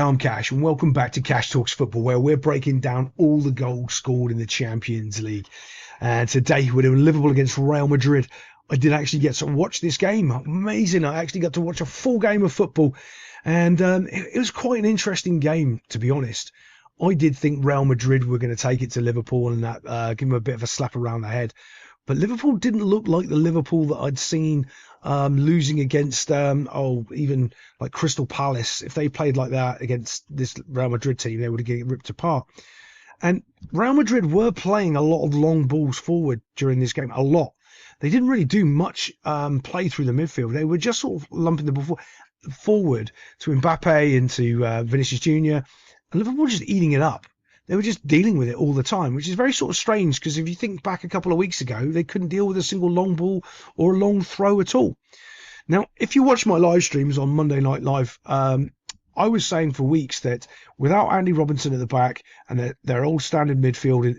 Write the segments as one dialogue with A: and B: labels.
A: I'm Cash, and welcome back to Cash Talks Football, where we're breaking down all the goals scored in the Champions League. And today we're doing Liverpool against Real Madrid. I did actually get to watch this game. Amazing. I actually got to watch a full game of football, and it was quite an interesting game, to be honest. I did think Real Madrid were going to take it to Liverpool and give them a bit of a slap around the head. But Liverpool didn't look like the Liverpool that I'd seen losing against, even like Crystal Palace. If they played like that against this Real Madrid team, they would have get ripped apart. And Real Madrid were playing a lot of long balls forward during this game, a lot. They didn't really do much play through the midfield. They were just sort of lumping the ball forward to Mbappe and to Vinicius Jr. And Liverpool were just eating it up. They were just dealing with it all the time, which is very sort of strange because if you think back a couple of weeks ago, they couldn't deal with a single long ball or a long throw at all. Now, if you watch my live streams on Monday Night Live, I was saying for weeks that without Andy Robinson at the back and their old standard midfield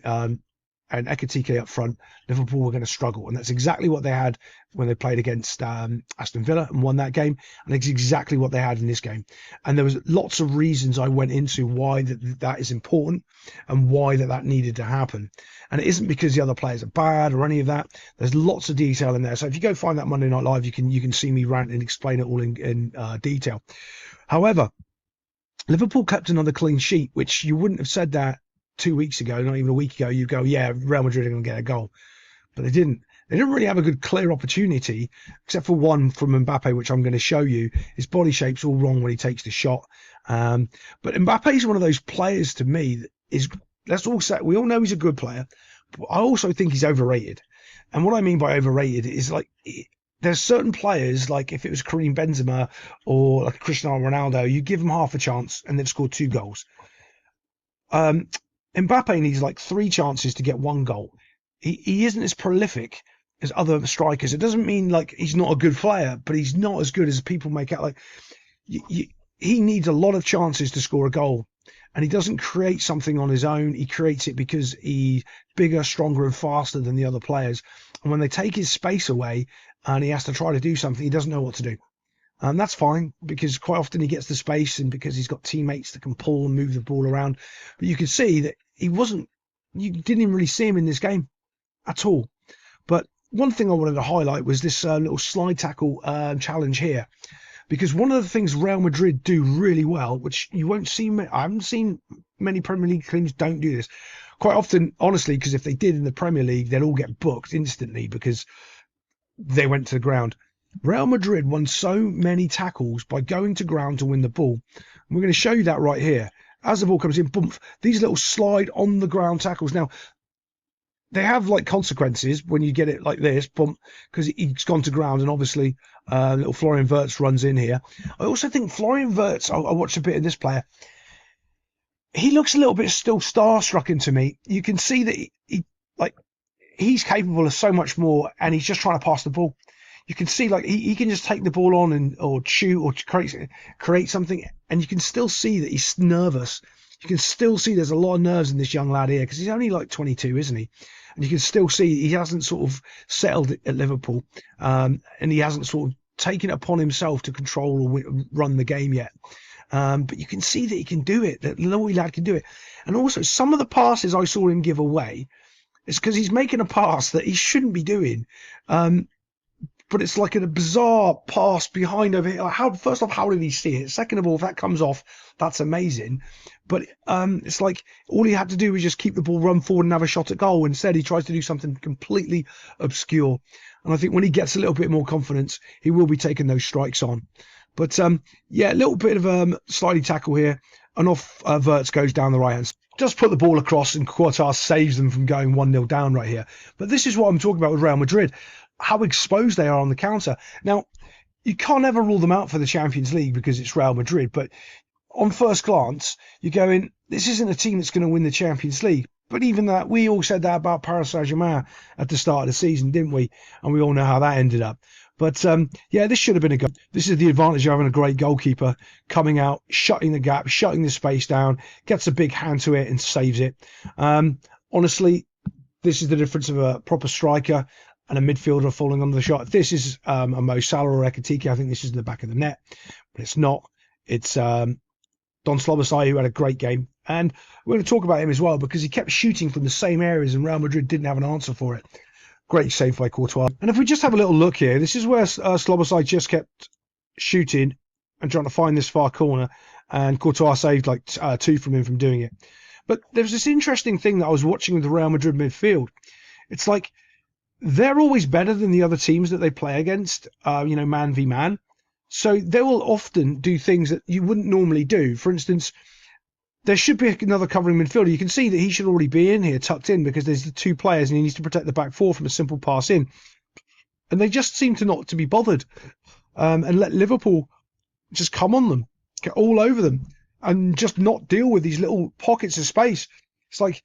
A: and Ekitike up front, Liverpool were going to struggle. And that's exactly what they had when they played against Aston Villa and won that game. And it's exactly what they had in this game. And there was lots of reasons I went into why that is important and why that needed to happen. And it isn't because the other players are bad or any of that. There's lots of detail in there. So if you go find that Monday Night Live, you can see me rant and explain it all in detail. However, Liverpool kept another clean sheet, which you wouldn't have said that 2 weeks ago, not even a week ago. You go, yeah, Real Madrid are going to get a goal. But they didn't. They didn't really have a good clear opportunity, except for one from Mbappe, which I'm going to show you. His body shape's all wrong when he takes the shot. But Mbappe is one of those players to me that is, let's all say, we all know he's a good player, but I also think he's overrated. And what I mean by overrated is like, there's certain players, like if it was Karim Benzema or like Cristiano Ronaldo, you give them half a chance and they've scored 2 goals. Mbappe needs like 3 chances to get 1 goal. He isn't as prolific as other strikers. It doesn't mean like he's not a good player, but he's not as good as people make out. Like he needs a lot of chances to score a goal, and he doesn't create something on his own. He creates it because he's bigger, stronger, and faster than the other players. And when they take his space away and he has to try to do something, he doesn't know what to do. And that's fine because quite often he gets the space and because he's got teammates that can pull and move the ball around. But you can see that you didn't even really see him in this game at all. But one thing I wanted to highlight was this little slide tackle challenge here. Because one of the things Real Madrid do really well, which you won't see, I haven't seen many Premier League teams don't do this. Quite often, honestly, because if they did in the Premier League, they'd all get booked instantly because they went to the ground. Real Madrid won so many tackles by going to ground to win the ball. And we're going to show you that right here. As the ball comes in, boom, these little slide on the ground tackles. Now, they have like consequences when you get it like this, boom, because he's gone to ground, and obviously little Florian Wirtz runs in here. I also think Florian Wirtz, I watched a bit of this player. He looks a little bit still starstruck to me. You can see that he's capable of so much more, and he's just trying to pass the ball. You can see like he can just take the ball on or shoot or create something, and you can still see that he's nervous. You can still see there's a lot of nerves in this young lad here because he's only like 22, isn't he? And you can still see he hasn't sort of settled at Liverpool, and he hasn't sort of taken it upon himself to control or run the game yet. But you can see that he can do it, that little lad can do it. And also some of the passes I saw him give away is because he's making a pass that he shouldn't be doing. But it's like a bizarre pass behind over here. First off, how did he see it? Second of all, if that comes off, that's amazing. But it's like all he had to do was just keep the ball, run forward and have a shot at goal. Instead, he tries to do something completely obscure. And I think when he gets a little bit more confidence, he will be taking those strikes on. But yeah, a little bit of slidey tackle here. And off Wirtz goes down the right hand side. Just put the ball across and Courtois saves them from going 1-0 down right here. But this is what I'm talking about with Real Madrid. How exposed they are on the counter. Now, you can't ever rule them out for the Champions League because it's Real Madrid, but on first glance, you're going, this isn't a team that's going to win the Champions League. But even that, we all said that about Paris Saint-Germain at the start of the season, didn't we? And we all know how that ended up. But yeah, this should have been a goal. This is the advantage of having a great goalkeeper coming out, shutting the gap, shutting the space down, gets a big hand to it and saves it. Honestly, this is the difference of a proper striker and a midfielder falling under the shot. If this is a Mo Salah or Ekitike, I think this is in the back of the net, but it's not. It's Don Slobosai, who had a great game. And we're going to talk about him as well because he kept shooting from the same areas and Real Madrid didn't have an answer for it. Great save by Courtois. And if we just have a little look here, this is where Slobosai just kept shooting and trying to find this far corner, and Courtois saved like 2 from him from doing it. But there's this interesting thing that I was watching with the Real Madrid midfield. It's like they're always better than the other teams that they play against, man v man. So they will often do things that you wouldn't normally do. For instance, there should be another covering midfielder. You can see that he should already be in here, tucked in, because there's the 2 players and he needs to protect the back 4 from a simple pass in. And they just seem to not to be bothered and let Liverpool just come on them, get all over them, and just not deal with these little pockets of space. It's like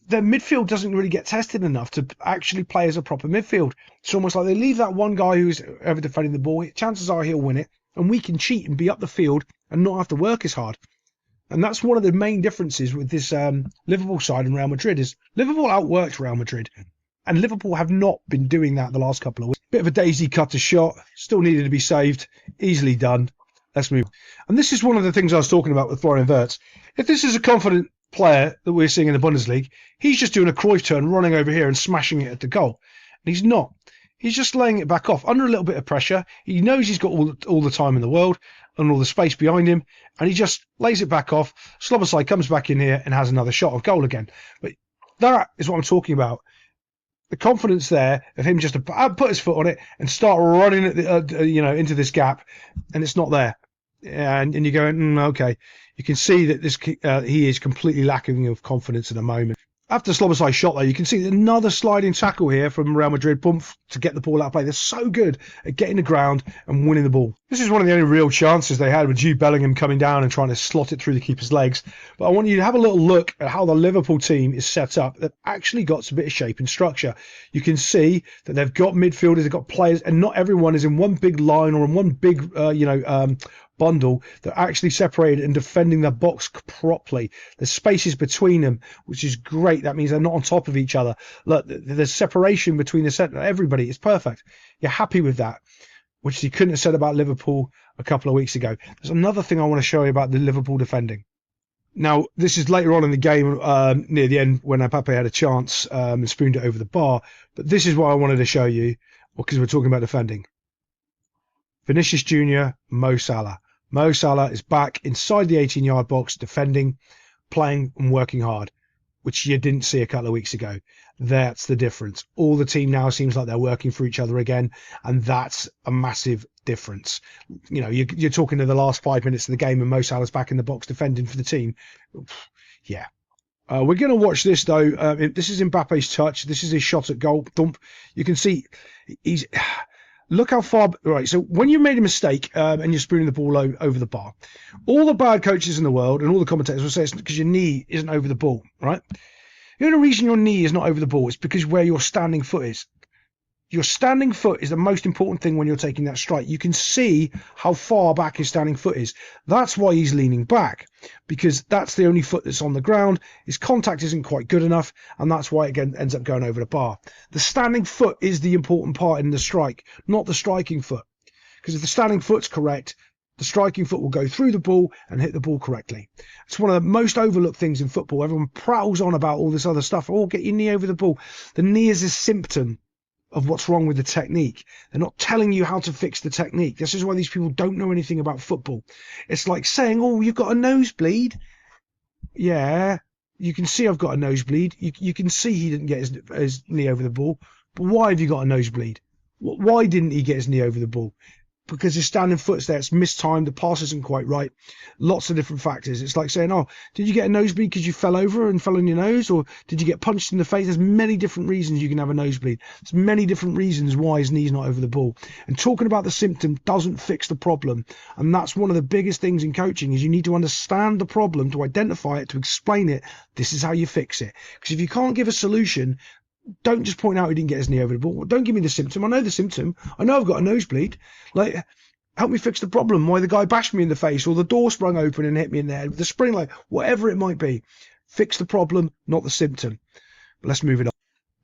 A: their midfield doesn't really get tested enough to actually play as a proper midfield. It's almost like they leave that one guy who's ever defending the ball. Chances are he'll win it, and we can cheat and be up the field and not have to work as hard. And that's one of the main differences with this Liverpool side and Real Madrid is Liverpool outworked Real Madrid, and Liverpool have not been doing that the last couple of weeks. Bit of a daisy cutter shot, still needed to be saved, easily done. Let's move. And this is one of the things I was talking about with Florian Wirtz. If this is a confident player that we're seeing in the Bundesliga, he's just doing a Cruyff turn, running over here and smashing it at the goal. And he's not. He's just laying it back off under a little bit of pressure. He knows he's got all the time in the world and all the space behind him, and he just lays it back off. Slobosai comes back in here and has another shot of goal again. But that is what I'm talking about. The confidence there of him just to put his foot on it and start running at into this gap, and it's not there. And you're going, okay. You can see that this he is completely lacking of confidence at the moment. After Slobosai's shot, though, you can see another sliding tackle here from Real Madrid, bump to get the ball out of play. They're so good at getting the ground and winning the ball. This is one of the only real chances they had with Jude Bellingham coming down and trying to slot it through the keeper's legs. But I want you to have a little look at how the Liverpool team is set up. They've actually got a bit of shape and structure. You can see that they've got midfielders, they've got players, and not everyone is in one big line or in one big, bundle. They're actually separated and defending their box properly. There's spaces between them, which is great. That means they're not on top of each other. Look, there's separation between the centre. Everybody is perfect. You're happy with that, which you couldn't have said about Liverpool a couple of weeks ago. There's another thing I want to show you about the Liverpool defending. Now, this is later on in the game, near the end, when Mbappe had a chance and spooned it over the bar. But this is what I wanted to show you, because we're talking about defending. Vinicius Jr., Mo Salah. Mo Salah is back inside the 18-yard box, defending, playing and working hard, which you didn't see a couple of weeks ago. That's the difference. All the team now seems like they're working for each other again, and that's a massive difference. You're talking to the last 5 minutes of the game and Mo Salah's back in the box defending for the team. Yeah. We're going to watch this, though. This is Mbappe's touch. This is his shot at goal. Thump. You can see he's... Look how far... Right, so when you made a mistake and you're spooning the ball over the bar, all the bad coaches in the world and all the commentators will say it's because your knee isn't over the ball, right? The only reason your knee is not over the ball is because where your standing foot is. Your standing foot is the most important thing when you're taking that strike. You can see how far back his standing foot is. That's why he's leaning back, because that's the only foot that's on the ground. His contact isn't quite good enough, and that's why it ends up going over the bar. The standing foot is the important part in the strike, not the striking foot. Because if the standing foot's correct, the striking foot will go through the ball and hit the ball correctly. It's one of the most overlooked things in football. Everyone prattles on about all this other stuff. Oh, get your knee over the ball. The knee is a symptom of what's wrong with the technique. They're not telling you how to fix the technique. This is why these people don't know anything about football. It's like saying, oh, you've got a nosebleed. Yeah, you can see I've got a nosebleed. You can see he didn't get his knee over the ball. But why have you got a nosebleed? Why didn't he get his knee over the ball? Because his standing foot's there. It's mistimed. The pass isn't quite right. Lots of different factors. It's like saying, oh, did you get a nosebleed because you fell over and fell on your nose? Or did you get punched in the face? There's many different reasons you can have a nosebleed. There's many different reasons why his knee's not over the ball. And talking about the symptom doesn't fix the problem. And that's one of the biggest things in coaching is you need to understand the problem, to identify it, to explain it. This is how you fix it. Because if you can't give a solution, don't just point out he didn't get his knee over the ball. Don't give me the symptom. I know the symptom. I know I've got a nosebleed. Like, help me fix the problem. Why the guy bashed me in the face, or the door sprung open and hit me in the head with the spring light, whatever it might be. Fix the problem, not the symptom. But let's move it on.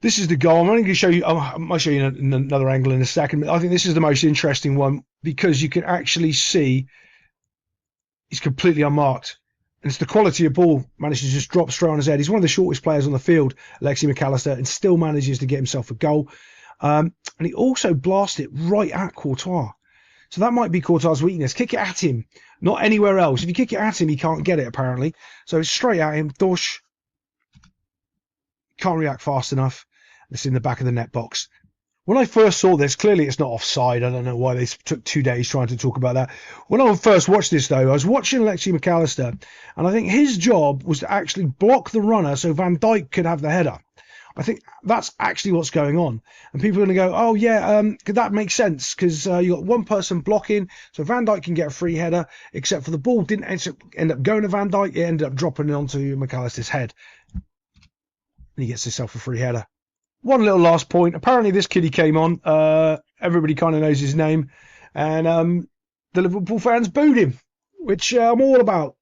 A: This is the goal. I'm only going to show you. I might show you in another angle in a second. But I think this is the most interesting one because you can actually see he's completely unmarked. And it's the quality of ball manages to just drop straight on his head. He's one of the shortest players on the field, Alexi McAllister, and still manages to get himself a goal. And he also blasted it right at Courtois. So that might be Courtois' weakness. Kick it at him, not anywhere else. If you kick it at him, he can't get it, apparently. So it's straight at him. Dosh can't react fast enough. It's in the back of the net box. When I first saw this, clearly it's not offside. I don't know why they took 2 days trying to talk about that. When I first watched this, though, I was watching Alexi McAllister, and I think his job was to actually block the runner so Van Dijk could have the header. I think that's actually what's going on. And people are going to go, oh, yeah, that makes sense because you got one person blocking, so Van Dijk can get a free header, except for the ball didn't end up going to Van Dijk. It ended up dropping onto McAllister's head. And he gets himself a free header. One little last point. Apparently this kid he came on, everybody kind of knows his name, and the Liverpool fans booed him, which I'm all about.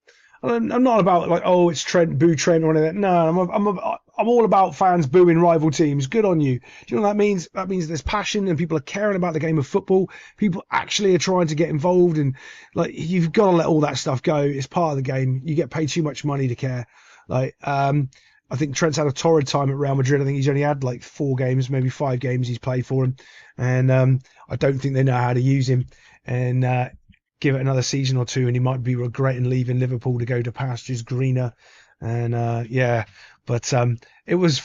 A: I'm not about like, oh, it's Trent, boo Trent or anything. No, I'm all about fans booing rival teams. Good on you. Do you know what that means? That means there's passion and people are caring about the game of football. People actually are trying to get involved, and like you've got to let all that stuff go. It's part of the game. You get paid too much money to care. Like I think Trent's had a torrid time at Real Madrid. I think he's only had like 4 games, maybe 5 games he's played for him, and I don't think they know how to use him. And give it another season or 2, and he might be regretting leaving Liverpool to go to pastures greener. And yeah, but it was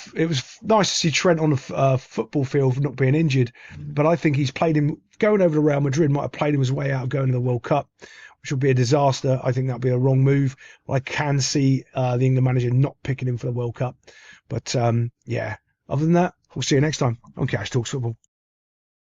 A: nice to see Trent on the football field not being injured. But I think he's played him going over to Real Madrid. Might have played him his way out of going to the World Cup, which would be a disaster. I think that'd be a wrong move. I can see the England manager not picking him for the World Cup. But yeah, other than that, we'll see you next time on Cash Talks Football.